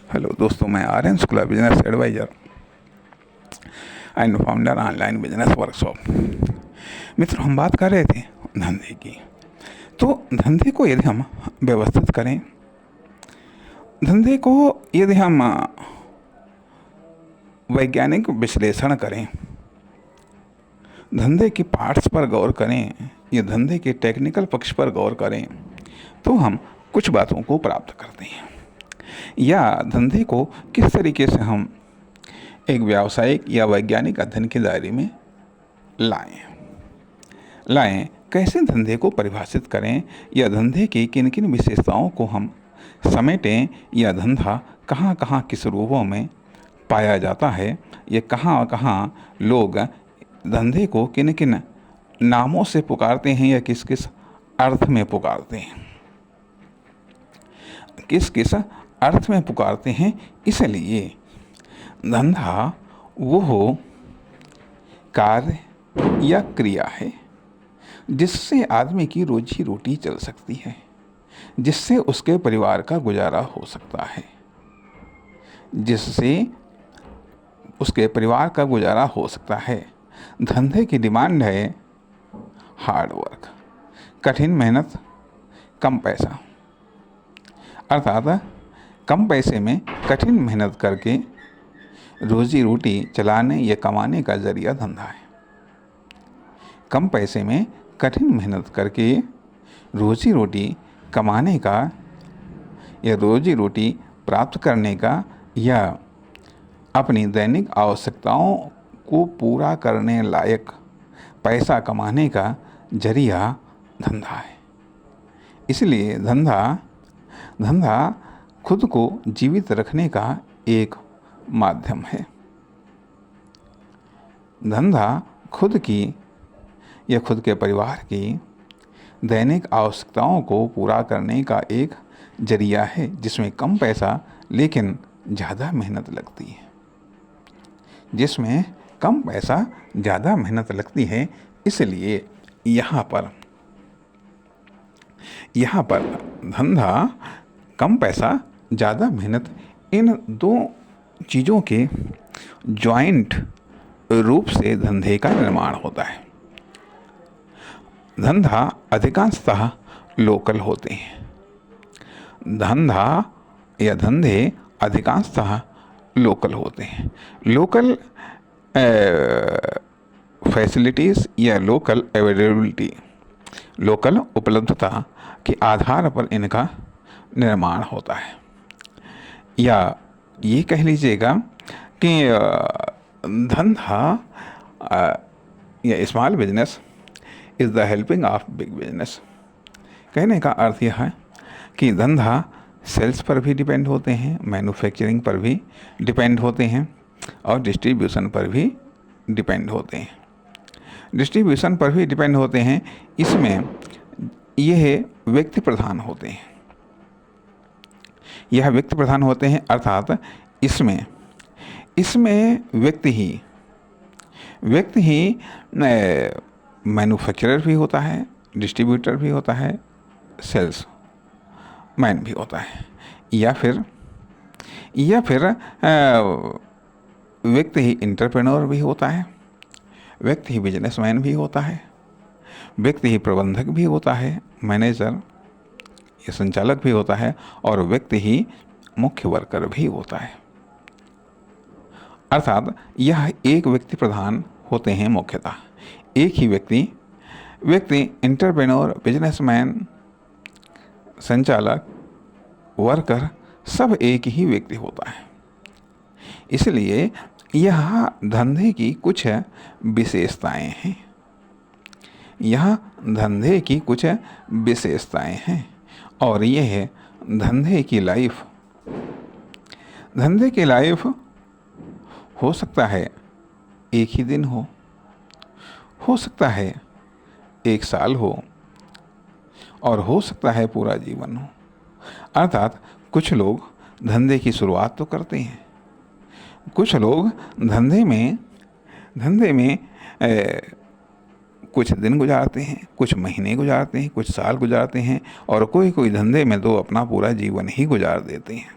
Hello दोस्तों, मैं Aryan Shukla, business advisor and founder online business workshop. मित्रों, हम बात कर रहे थे धंधे की। तो धंधे को यदि हम व्यवस्थित करें, धंधे को यदि हम वैज्ञानिक विश्लेषण करें, धंधे की पार्ट्स पर गौर करें या धंधे के टेक्निकल पक्ष पर गौर करें, तो हम कुछ बातों को प्राप्त करते हैं। या धंधे को किस तरीके से हम एक व्यावसायिक या वैज्ञानिक अध्ययन के दायरे में लाएं, कैसे धंधे को परिभाषित करें या धंधे की किन किन विशेषताओं को हम समेटें, या धंधा कहाँ कहाँ किस रूपों में पाया जाता है, या कहाँ कहाँ लोग धंधे को किन किन नामों से पुकारते हैं या किस किस अर्थ में पुकारते हैं, किस किस अर्थ में पुकारते हैं। इसलिए धंधा वो कार्य या क्रिया है जिससे आदमी की रोजी रोटी चल सकती है, जिससे उसके परिवार का गुजारा हो सकता है, जिससे उसके परिवार का गुजारा हो सकता है। धंधे की डिमांड है हार्ड वर्क, कठिन मेहनत, कम पैसा। अर्थात कम पैसे में कठिन मेहनत करके रोजी रोटी चलाने या कमाने का जरिया धंधा है। कम पैसे में कठिन मेहनत करके रोजी रोटी कमाने का या रोजी रोटी प्राप्त करने का या अपनी दैनिक आवश्यकताओं को पूरा करने लायक पैसा कमाने का जरिया धंधा है। इसलिए धंधा खुद को जीवित रखने का एक माध्यम है। धंधा खुद की या खुद के परिवार की दैनिक आवश्यकताओं को पूरा करने का एक जरिया है, जिसमें कम पैसा लेकिन ज़्यादा मेहनत लगती है, जिसमें कम पैसा ज़्यादा मेहनत लगती है। इसलिए यहाँ पर धंधा कम पैसा ज़्यादा मेहनत, इन दो चीज़ों के जॉइंट रूप से धंधे का निर्माण होता है। धंधा अधिकांशतः लोकल होते हैं। धंधे अधिकांशतः लोकल होते हैं। लोकल फैसिलिटीज़ या लोकल अवेलेबिलिटी, लोकल उपलब्धता के आधार पर इनका निर्माण होता है। या ये कह लीजिएगा कि धंधा या small business is the helping of big business. कहने का अर्थ यह है कि धंधा सेल्स पर भी डिपेंड होते हैं, मैन्युफैक्चरिंग पर भी डिपेंड होते हैं और डिस्ट्रीब्यूशन पर भी डिपेंड होते हैं। डिस्ट्रीब्यूशन पर भी डिपेंड होते हैं। इसमें यह व्यक्ति प्रधान होते हैं। यह व्यक्ति प्रधान होते हैं, अर्थात इसमें व्यक्ति ही मैन्युफैक्चरर भी होता है, डिस्ट्रीब्यूटर भी होता है, सेल्स मैन भी होता है, या फिर व्यक्ति ही एंटरप्रेन्योर भी होता है, व्यक्ति ही बिजनेसमैन भी होता है, व्यक्ति ही प्रबंधक भी होता है, मैनेजर या संचालक भी होता है, और व्यक्ति ही मुख्य वर्कर भी होता है। अर्थात यह एक व्यक्ति प्रधान होते हैं मुख्यतः। एक ही व्यक्ति एंटरप्रेन्योर, बिजनेसमैन, संचालक, वर्कर सब एक ही व्यक्ति होता है। इसलिए यह धंधे की कुछ विशेषताएं हैं। और यह धंधे की लाइफ हो सकता है एक ही दिन हो सकता है एक साल हो, और हो सकता है पूरा जीवन हो। अर्थात कुछ लोग धंधे की शुरुआत तो करते हैं, कुछ लोग धंधे में कुछ दिन गुजारते हैं, कुछ महीने गुजारते हैं, कुछ साल गुजारते हैं, और कोई धंधे में तो अपना पूरा जीवन ही गुजार देते हैं।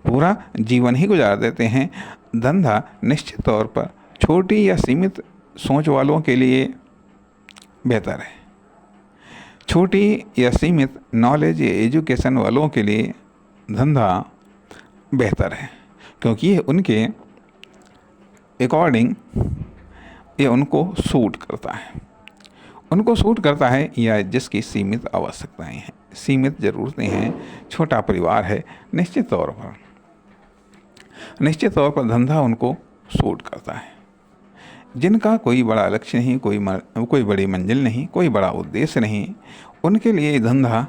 पूरा जीवन ही गुजार देते हैं। धंधा निश्चित तौर पर छोटी या सीमित सोच वालों के लिए बेहतर है। छोटी या सीमित नॉलेज या एजुकेशन वालों के लिए धंधा बेहतर है, क्योंकि ये उनके अकॉर्डिंग ये उनको सूट करता है। उनको सूट करता है या जिसकी सीमित आवश्यकताएं हैं, सीमित ज़रूरतें हैं, छोटा परिवार है, निश्चित तौर पर धंधा उनको सूट करता है। जिनका कोई बड़ा लक्ष्य नहीं, कोई बड़ी मंजिल नहीं, कोई बड़ा उद्देश्य नहीं, उनके लिए धंधा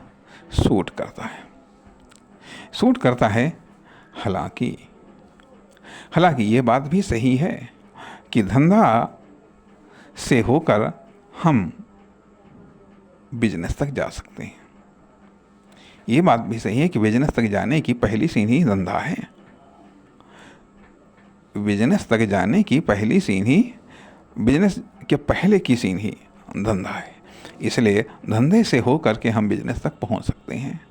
सूट करता है। हालांकि ये बात भी सही है कि धंधा से होकर हम बिजनेस तक जा सकते हैं। ये बात भी सही है कि बिजनेस तक जाने की पहली सीढ़ी धंधा है। बिजनेस तक जाने की पहली सीढ़ी, बिजनेस के पहले की सीढ़ी धंधा है। इसलिए धंधे से हो करके हम बिजनेस तक पहुंच सकते हैं,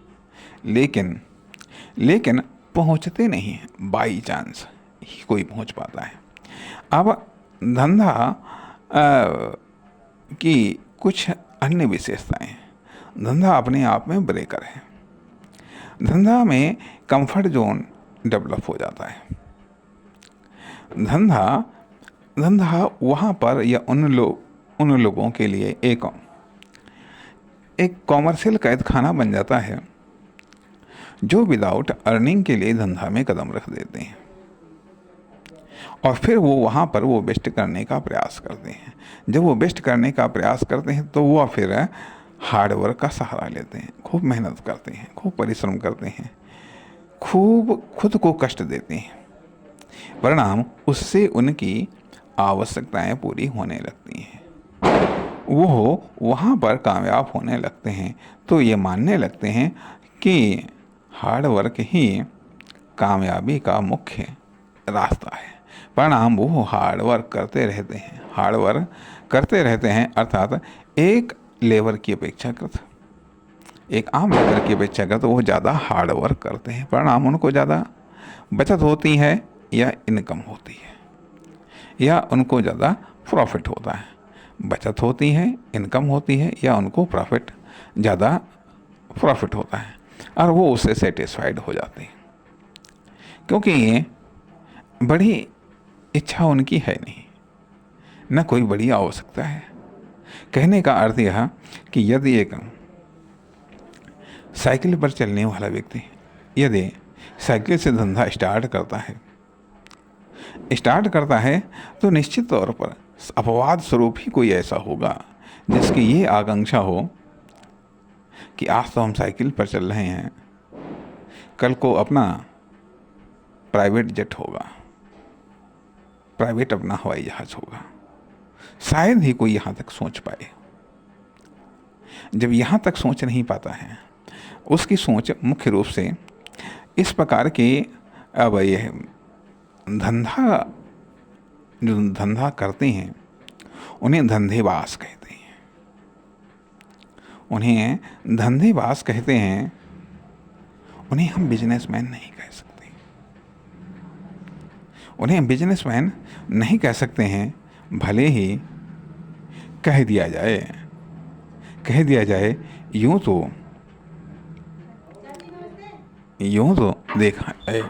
लेकिन पहुंचते नहीं हैं। बाई चांस ही कोई पहुंच पाता है। अब धंधा की कुछ अन्य विशेषताएं। धंधा अपने आप में ब्रेकर है। धंधा में कंफर्ट जोन डेवलप हो जाता है। धंधा वहाँ पर या उन लोगों के लिए एक कॉमर्शियल कैद खाना बन जाता है जो विदाउट अर्निंग के लिए धंधा में कदम रख देते हैं और फिर वो वहाँ पर वो बेस्ट करने का प्रयास करते हैं। जब वो बेस्ट करने का प्रयास करते हैं तो वो फिर हार्ड वर्क का सहारा लेते हैं, खूब मेहनत करते हैं, खूब परिश्रम करते हैं, खूब खुद को कष्ट देते हैं। परिणाम उससे उनकी आवश्यकताएं पूरी होने लगती हैं। वो वहाँ पर कामयाब होने लगते हैं, तो ये मानने लगते हैं कि हार्ड वर्क ही कामयाबी का मुख्य रास्ता है। परिणाम वो हार्ड वर्क करते रहते हैं, अर्थात एक लेबर की अपेक्षाकृत, एक आम लेबर की अपेक्षाकृत वो ज़्यादा हार्ड वर्क करते हैं। परिणाम उनको ज़्यादा बचत होती है या इनकम होती है, या उनको ज़्यादा प्रॉफिट होता है। बचत होती है, इनकम होती है, या उनको ज़्यादा प्रॉफिट होता है और वो उससे सेटिस्फाइड हो जाते हैं, क्योंकि बड़ी इच्छा उनकी है नहीं, न कोई बड़ी आवश्यकता है। कहने का अर्थ यह कि यदि एक साइकिल पर चलने वाला व्यक्ति यदि साइकिल से धंधा स्टार्ट करता है तो निश्चित तौर पर अपवाद स्वरूप ही कोई ऐसा होगा जिसकी ये आकांक्षा हो कि आज तो हम साइकिल पर चल रहे हैं, कल को अपना प्राइवेट जेट होगा, प्राइवेट अपना हवाई जहाज होगा। शायद ही कोई यहाँ तक सोच पाए। जब यहाँ तक सोच नहीं पाता है, उसकी सोच मुख्य रूप से इस प्रकार के, अब यह जो धंधा करते हैं उन्हें धंधेबाज कहते हैं। उन्हें हम बिजनेसमैन नहीं कह सकते। उन्हें बिजनेसमैन नहीं कह सकते हैं, भले ही कह दिया जाए यूं तो देखा जाए